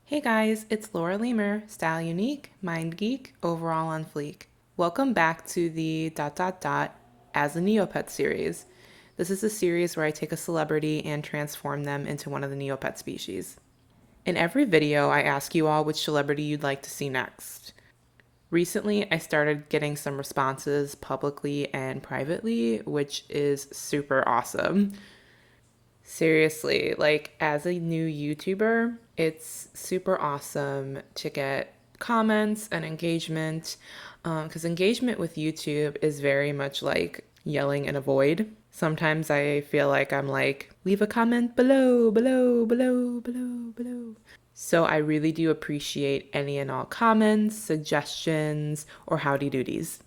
Hey guys, it's Laura Lemer, Style Unique, Mind Geek, Overall on Fleek. Welcome back to the as a Neopet series. This is a series where I take a celebrity and transform them into one of the Neopet species. In every video, I ask you all which celebrity you'd like to see next. Recently, I started getting some responses publicly and privately, which is super awesome. Seriously, like as a new YouTuber, it's super awesome to get comments and engagement because engagement with YouTube is very much like yelling in a void. Sometimes I feel like I'm like, leave a comment below, below, below, below, below. So I really do appreciate any and all comments, suggestions, or howdy doodies.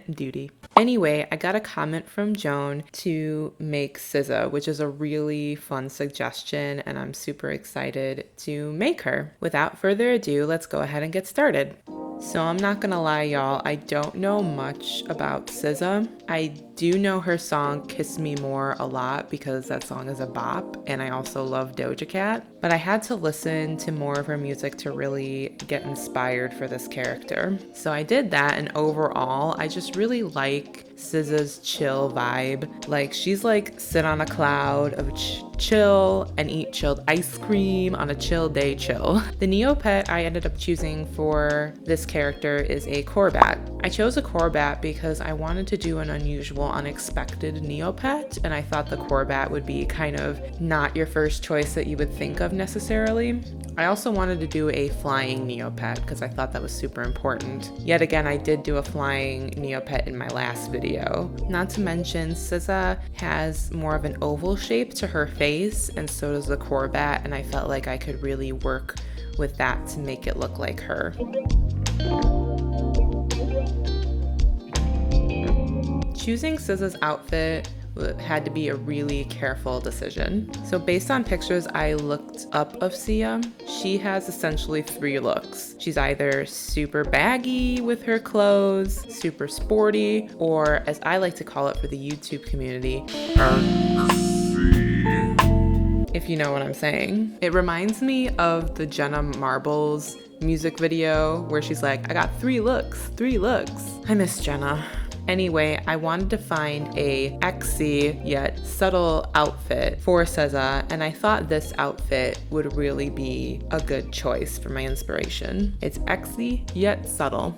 Duty. Anyway, I got a comment from Joan to make SZA, which is a really fun suggestion, and I'm super excited to make her. Without further ado, let's go ahead and get started. So I'm not gonna lie, y'all, I don't know much about SZA. I do know her song Kiss Me More a lot because that song is a bop, and I also love Doja Cat, but I had to listen to more of her music to really get inspired for this character. So I did that, and overall, I just really like SZA's chill vibe. Like, she's like sit on a cloud of chill and eat chilled ice cream on a chill day chill. The Neopet I ended up choosing for this character is a Corbat. I chose a Corbat because I wanted to do an unusual, unexpected Neopet, and I thought the Corbat would be kind of not your first choice that you would think of necessarily. I also wanted to do a flying Neopet because I thought that was super important. Yet again, I did do a flying Neopet in my last video. Not to mention, SZA has more of an oval shape to her face, and so does the Corbat, and I felt like I could really work with that to make it look like her. Choosing SZA's outfit had to be a really careful decision. So based on pictures I looked up of Sia, she has essentially three looks. She's either super baggy with her clothes, super sporty, or as I like to call it for the YouTube community, if you know what I'm saying. It reminds me of the Jenna Marbles music video where she's like, I got three looks. I miss Jenna. Anyway, I wanted to find a Xy yet subtle outfit for SZA, and I thought this outfit would really be a good choice for my inspiration. It's Xy yet subtle.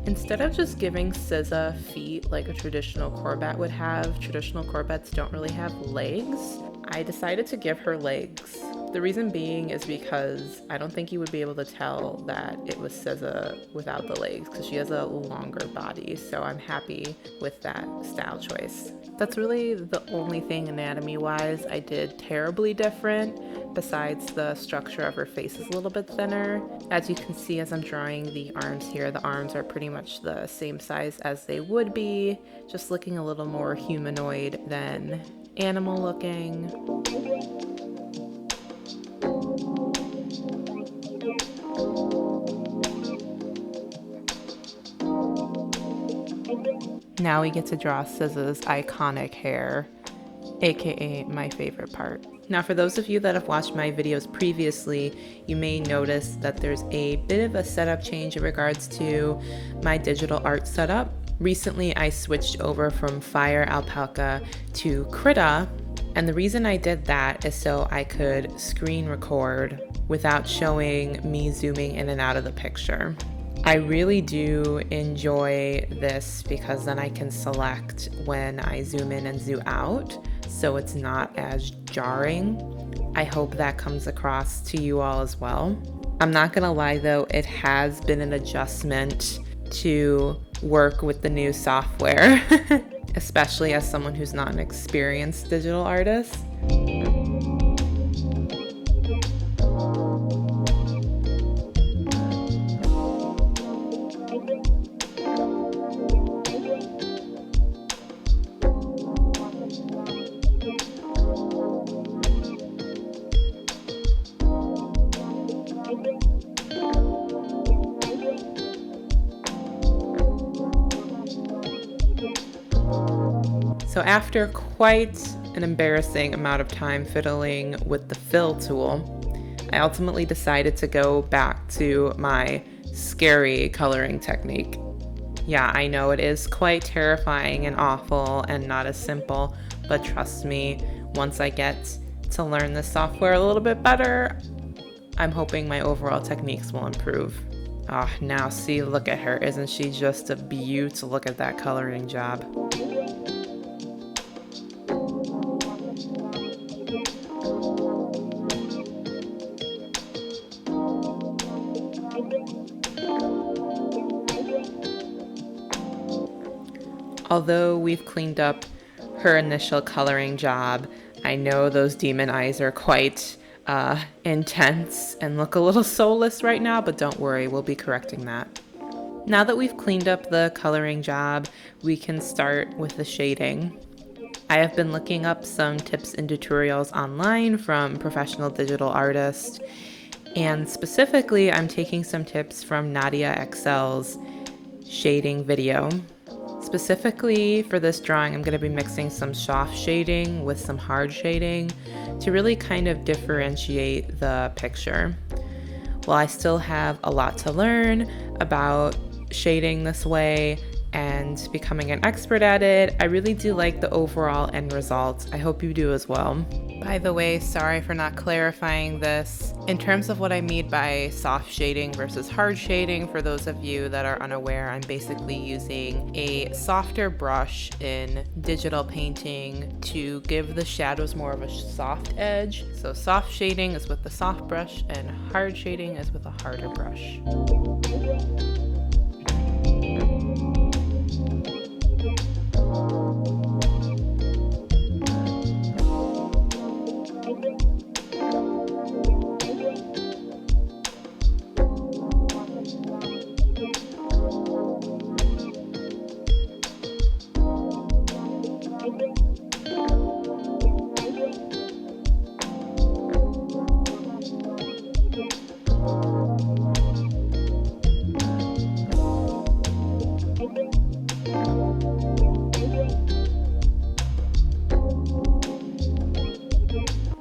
Instead of just giving SZA feet like a traditional Corbat would have, traditional Corbats don't really have legs, I decided to give her legs. The reason being is because I don't think you would be able to tell that it was SZA without the legs because she has a longer body, so I'm happy with that style choice. That's really the only thing anatomy-wise I did terribly different, besides the structure of her face is a little bit thinner. As you can see as I'm drawing the arms here, the arms are pretty much the same size as they would be, just looking a little more humanoid than animal looking. Now we get to draw SZA's iconic hair, aka my favorite part. Now for those of you that have watched my videos previously, you may notice that there's a bit of a setup change in regards to my digital art setup. Recently I switched over from Fire Alpaca to Krita, and the reason I did that is so I could screen record without showing me zooming in and out of the picture. I really do enjoy this because then I can select when I zoom in and zoom out, so it's not as jarring. I hope that comes across to you all as well. I'm not gonna lie though, it has been an adjustment to work with the new software, especially as someone who's not an experienced digital artist. So after quite an embarrassing amount of time fiddling with the fill tool, I ultimately decided to go back to my scary coloring technique. Yeah, I know it is quite terrifying and awful and not as simple, but trust me, once I get to learn this software a little bit better, I'm hoping my overall techniques will improve. Ah, now see, look at her. Isn't she just a beaut? Look at that coloring job. Although we've cleaned up her initial coloring job, I know those demon eyes are quite intense and look a little soulless right now, but don't worry, we'll be correcting that. Now that we've cleaned up the coloring job, we can start with the shading. I have been looking up some tips and tutorials online from professional digital artists, and specifically I'm taking some tips from Nadia XL's shading video. Specifically for this drawing, I'm going to be mixing some soft shading with some hard shading to really kind of differentiate the picture. While I still have a lot to learn about shading this way and becoming an expert at it, I really do like the overall end result. I hope you do as well. By the way, sorry for not clarifying this. In terms of what I mean by soft shading versus hard shading, for those of you that are unaware, I'm basically using a softer brush in digital painting to give the shadows more of a soft edge. So soft shading is with the soft brush and hard shading is with a harder brush.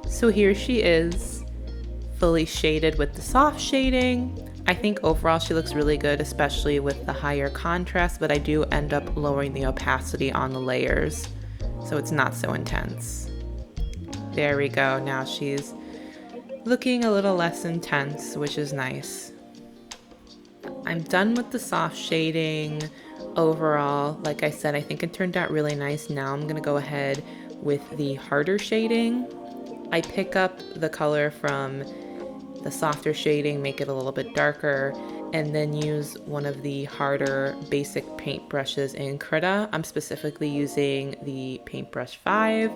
So here she is, fully shaded with the soft shading. I think overall she looks really good, especially with the higher contrast, but I do end up lowering the opacity on the layers, so it's not so intense. There we go, now she's looking a little less intense, which is nice. I'm done with the soft shading. Overall, like I said, I think it turned out really nice. Now I'm gonna go ahead with the harder shading. I pick up the color from the softer shading, make it a little bit darker, and then use one of the harder basic paint brushes in Krita. I'm specifically using the paintbrush 5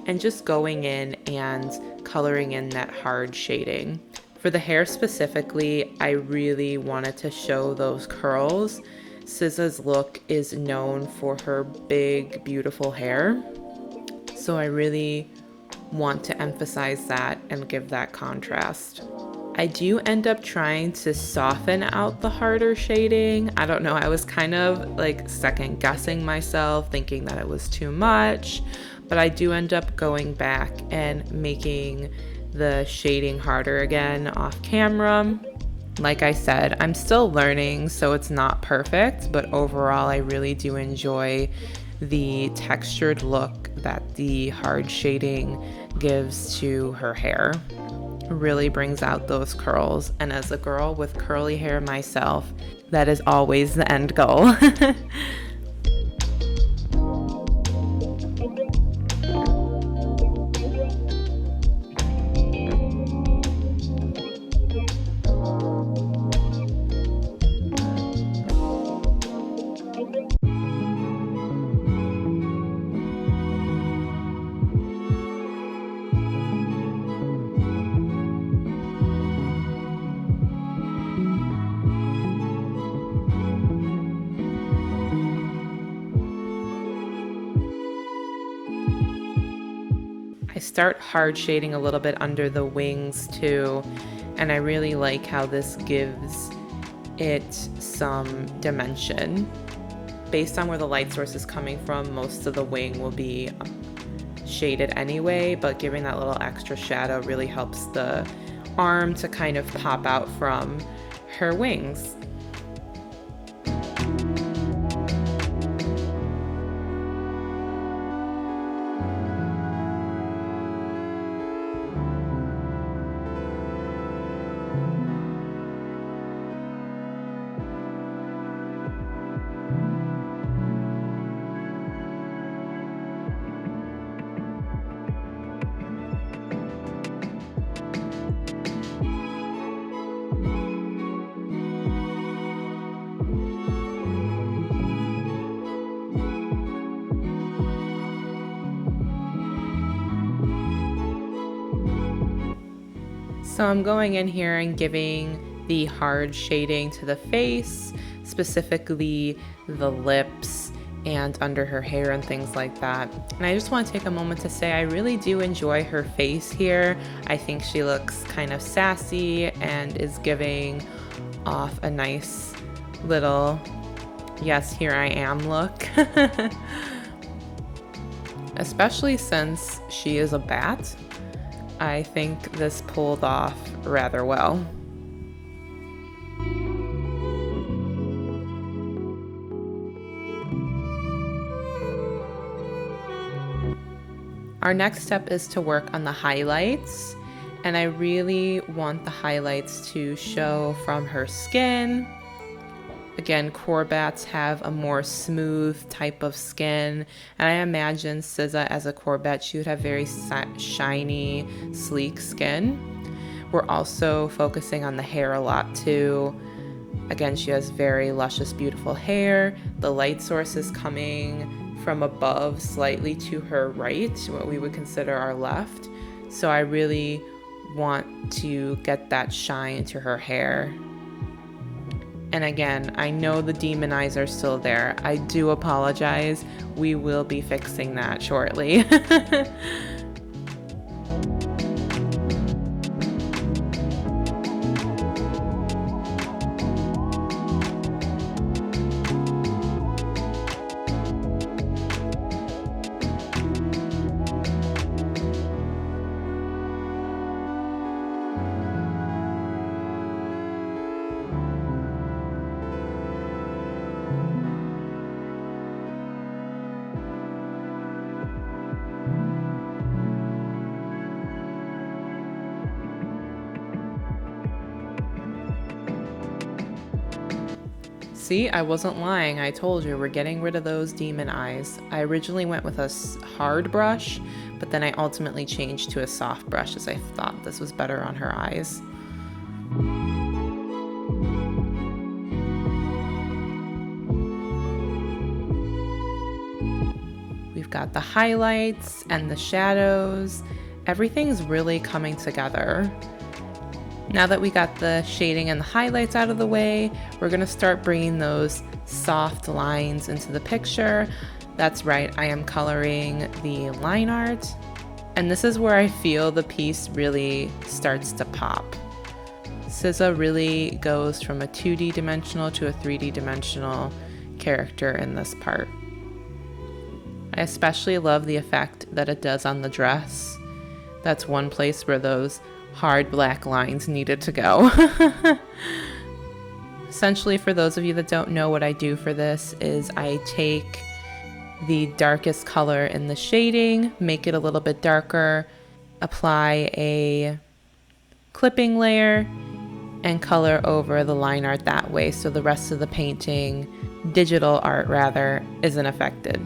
and just going in and coloring in that hard shading. For the hair specifically, I really wanted to show those curls. SZA's look is known for her big, beautiful hair, so I really want to emphasize that and give that contrast. I do end up trying to soften out the harder shading. I don't know, I was kind of like second guessing myself, thinking that it was too much, but I do end up going back and making the shading harder again off camera. Like I said, I'm still learning, so it's not perfect, but overall I really do enjoy the textured look that the hard shading gives to her hair. Really brings out those curls, and as a girl with curly hair myself, that is always the end goal. I start hard shading a little bit under the wings too, and I really like how this gives it some dimension. Based on where the light source is coming from, most of the wing will be shaded anyway, but giving that little extra shadow really helps the arm to kind of pop out from her wings. So I'm going in here and giving the hard shading to the face, specifically the lips and under her hair and things like that. And I just want to take a moment to say I really do enjoy her face here. I think she looks kind of sassy and is giving off a nice little, yes, here I am look. Especially since she is a bat. I think this pulled off rather well. Our next step is to work on the highlights, and I really want the highlights to show from her skin. Again, Corbats have a more smooth type of skin, and I imagine SZA as a Corbat, she would have very shiny, sleek skin. We're also focusing on the hair a lot too. Again, she has very luscious, beautiful hair. The light source is coming from above, slightly to her right, what we would consider our left. So I really want to get that shine to her hair. And again, I know the demon eyes are still there. I do apologize. We will be fixing that shortly. See, I wasn't lying. I told you, we're getting rid of those demon eyes. I originally went with a hard brush, but then I ultimately changed to a soft brush as I thought this was better on her eyes. We've got the highlights and the shadows. Everything's really coming together. Now that we got the shading and the highlights out of the way, we're gonna start bringing those soft lines into the picture. That's right, I am coloring the line art. And this is where I feel the piece really starts to pop. SZA really goes from a 2D dimensional to a 3D dimensional character in this part. I especially love the effect that it does on the dress. That's one place where those hard black lines needed to go. Essentially, for those of you that don't know, what I do for this is I take the darkest color in the shading, make it a little bit darker, apply a clipping layer, and color over the line art that way so the rest of the painting, digital art rather, isn't affected.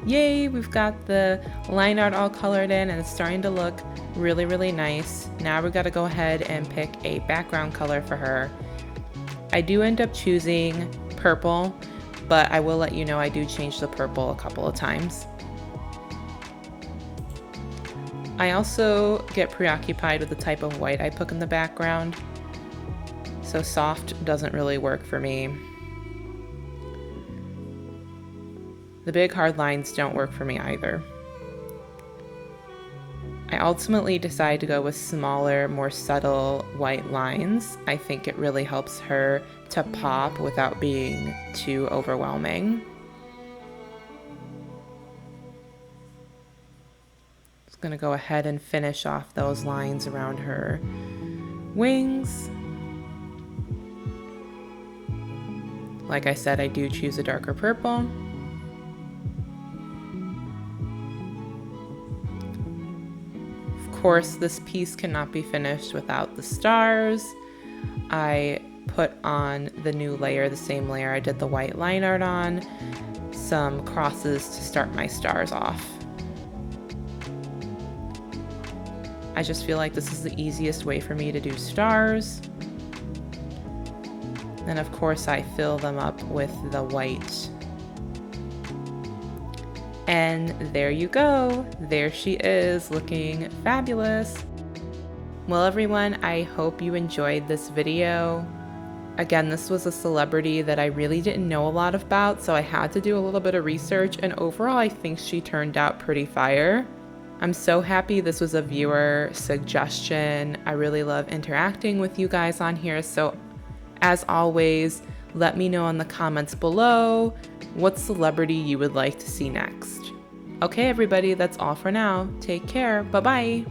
Yay, we've got the line art all colored in and it's starting to look really, really nice. Now we gotta go ahead and pick a background color for her. I do end up choosing purple, but I will let you know I do change the purple a couple of times. I also get preoccupied with the type of white I put in the background, so soft doesn't really work for me. The big hard lines don't work for me either. I ultimately decided to go with smaller, more subtle white lines. I think it really helps her to pop without being too overwhelming. Just gonna go ahead and finish off those lines around her wings. Like I said, I do choose a darker purple. Of course, this piece cannot be finished without the stars. I put on the new layer, the same layer I did the white line art on, some crosses to start my stars off. I just feel like this is the easiest way for me to do stars. Then of course I fill them up with the white. And there you go. There she is, looking fabulous. Well, everyone, I hope you enjoyed this video. Again, this was a celebrity that I really didn't know a lot about, so I had to do a little bit of research, and overall I think she turned out pretty fire. I'm so happy this was a viewer suggestion. I really love interacting with you guys on here, so as always, let me know in the comments below what celebrity you would like to see next. Okay, everybody, that's all for now. Take care. Bye-bye.